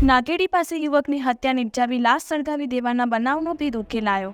નાગેડી પાસે યુવકની હત્યા નિપજાવી લાશ સળગાવી દેવાના બનાવનો ભેદ ઉકેલાયો।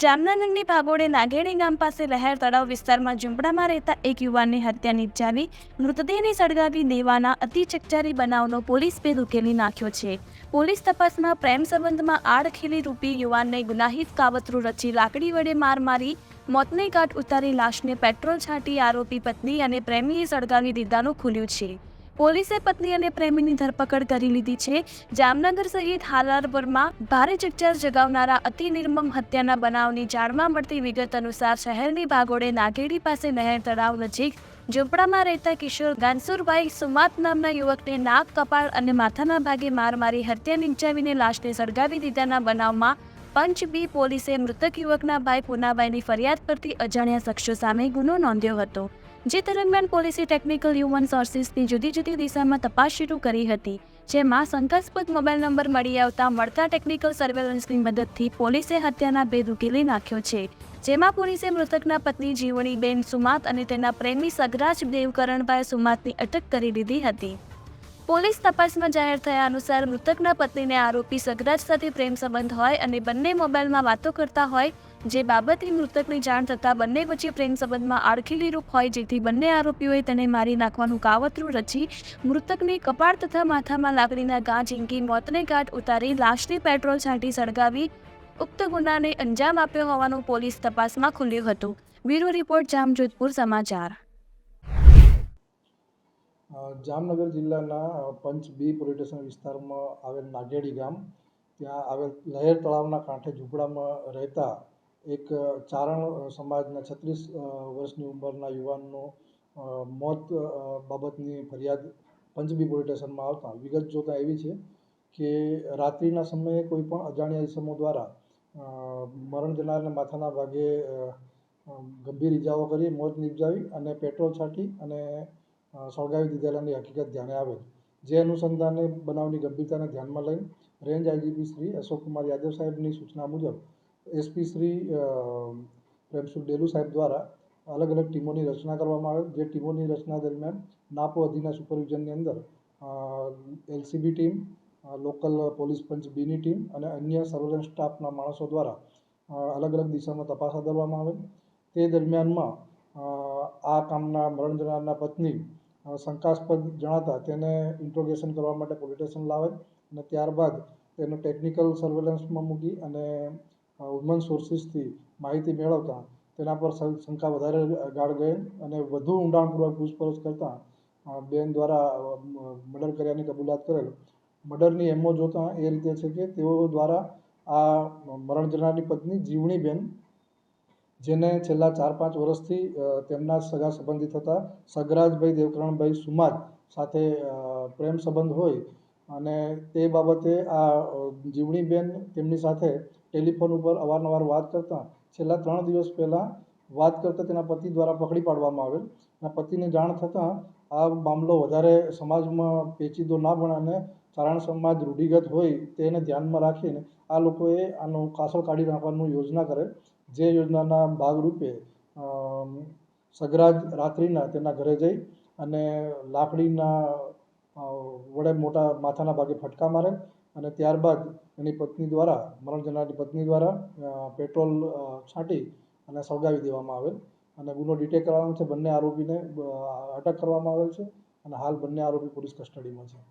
જામનગરની ભાગોળે નાગેડી ગામ પાસે લહેર તળાવ વિસ્તારમાં ઝૂંપડામાં રહેતા એક યુવાનની હત્યા નિપજાવી મૃતદેહને સળગાવી દેવાના અતિ ચકચારી બનાવનો પોલીસ ભેદ ઉકેલી નાખ્યો છે। પોલીસ તપાસમાં પ્રેમ સંબંધમાં આડખીલી રૂપી યુવાનને ગુનાહિત કાવતરું રચી લાકડી વડે માર મારી મોતને ઘાટ ઉતારી લાશને પેટ્રોલ છાંટી આરોપી પત્ની અને પ્રેમીએ સળગાવી દીધાનું ખુલ્યું છે। પોલીસે પત્ની અને પ્રેમીની ધરપકડ કરી લીધી છે। જામનગર સહિત હાલારપુરમાં ભારે ચકચાર જગાવનારા અતિ નિર્મમ હત્યાના બનાવની જાણવા મળતી વિગત અનુસાર શહેરની ભાગોળે નાગેડી પાસે નહેર તળાવ નજીક ઝૂંપડામાં રહેતા કિશોર ગાનસુરભાઈ સુમાત નામના યુવકને નાક, કપાળ અને માથાના ભાગે માર મારી હત્યા નિપજાવીને લાશને સળગાવી દીધાના બનાવમાં પંચ બી પોલીસે મૃતક યુવકના ભાઈ પૂનાભાઈની ફરિયાદ પરથી અજાણ્યા શખ્સો સામે ગુનો નોંધ્યો હતો, જે દરમિયાન પોલીસે ટેકનિકલ હ્યુમન સોર્સિસની જુદી જુદી દિશામાં તપાસ શરૂ કરી હતી, જેમાં શંકાસ્પદ મોબાઈલ નંબર મળી આવતા મળતા ટેકનિકલ સર્વેલન્સની મદદથી પોલીસે હત્યાના ભેદ ઉકેલી નાખ્યો છે, જેમાં પોલીસે મૃતકના પત્ની જીવણીબેન સુમાત અને તેના પ્રેમી સગરાજ દેવકરણભાઈ સુમાતની અટક કરી લીધી હતી। પોલીસ તપાસમાં જાહેર થયા અનુસાર મૃતકના પત્નીને આરોપી સગરાજ સાથે પ્રેમ સંબંધ હોય અને બંને મોબાઈલમાં વાતો કરતા હોય, જે બાબતે મૃતકની જાણ થતાં બંને વચ્ચે પ્રેમ સંબંધમાં આડખીલી રૂપ હોય, જેથી બંને આરોપીઓએ તેને મારી નાખવાનું કાવતરું રચી મૃતકની કપાળ તથા માથામાં લાકડીના ઘા ઝીંકી મોતને ઘાટ ઉતારી લાશને પેટ્રોલ છાંટી સળગાવી ઉક્ત ગુનાને અંજામ આપ્યો હોવાનું પોલીસ તપાસમાં ખુલ્યું હતું। બ્યુરો રિપોર્ટ, જામજોધપુર સમાચાર। જામનગર જિલ્લાના પંચ બી પોલીસ સ્ટેશન વિસ્તારમાં આવેલ નાગેડી ગામ, ત્યાં આવેલ લહેર તળાવના કાંઠે ઝૂંપડામાં રહેતા એક ચારણ સમાજના 36 વર્ષની ઉંમરના યુવાનનું મોત બાબતની ફરિયાદ પંચ બી પોલીસ સ્ટેશનમાં આવતા વિગત જોતાં એવી છે કે રાત્રિના સમયે કોઈ પણ અજાણ્યા ઇસમો દ્વારા મરણ જનારને માથાના ભાગે ગંભીર ઇજાઓ કરી મોત નિપજાવી અને પેટ્રોલ છાંટી અને સળગાવી દીધેલાની હકીકત ધ્યાને આવેલ, જે અનુસંધાને બનાવની ગંભીરતાને ધ્યાનમાં લઈ રેન્જ આઈજીપી શ્રી અશોકકુમાર યાદવ સાહેબની સૂચના મુજબ એસપી શ્રી પ્રેમસુખ ડેલુ સાહેબ દ્વારા અલગ અલગ ટીમોની રચના કરવામાં આવેલ, જે ટીમોની રચના દરમિયાન નાપો અધીના સુપરવિઝનની અંદર એલસીબી ટીમ, લોકલ પોલીસ પંચ બીની ટીમ અને અન્ય સર્વેલન્સ સ્ટાફના માણસો દ્વારા અલગ અલગ દિશામાં તપાસ હાથ ધરવામાં આવેલ। તે દરમિયાનમાં આ કામના મરણ જનારના પત્ની શંકાસ્પદ જણાતા તેને ઇન્ટ્રોગેશન કરવા માટે પોલીસ સ્ટેશન લાવેલ અને ત્યારબાદ તેને ટેકનિકલ સર્વેલન્સમાં મૂકી અને હ્યુમન સોર્સિસથી માહિતી મેળવતા તેના પર શંકા વધારે ગાઢ ગયેલ અને વધુ ઊંડાણપૂર્વક પૂછપરછ કરતાં બેન દ્વારા મર્ડર કર્યાની કબૂલાત કરેલ। મર્ડરની એમો જોતાં એ રીતે છે કે તેઓ દ્વારા આ મરણ જનારની પત્ની જીવણીબેન, જેને છેલ્લા 4-5 વર્ષથી તેમના સગા સંબંધી થતા સગરાજભાઈ દેવકરણભાઈ સુમાત સાથે પ્રેમ સંબંધ હોય અને તે બાબતે આ જીવણીબેન તેમની સાથે ટેલિફોન ઉપર અવારનવાર વાત કરતા છેલ્લા 3 દિવસ પહેલાં વાત કરતા તેના પતિ દ્વારા પકડી પાડવામાં આવેલ અને પતિને જાણ થતાં આ મામલો વધારે સમાજમાં પેચીદો ના બને અને ચારણ સમાજ રૂઢિગત હોય તેને ધ્યાનમાં રાખીને આ લોકોએ આનો કાસળ કાઢી નાખવાની યોજના કરેલ, જે યોજનાના ભાગરૂપે સગરાજ રાત્રિના તેના ઘરે જઈ અને લાકડીના વડે મોટા માથાના ભાગે ફટકા મારેલ અને ત્યારબાદ એની પત્ની દ્વારા મરણ જનારની પત્ની દ્વારા પેટ્રોલ છાંટી અને સળગાવી દેવામાં આવેલ અને ગુનો ડિટેક્ટ કરવામાં છે। બંને આરોપીને અટક કરવામાં આવેલ છે અને હાલ બંને આરોપી પોલીસ કસ્ટડીમાં છે।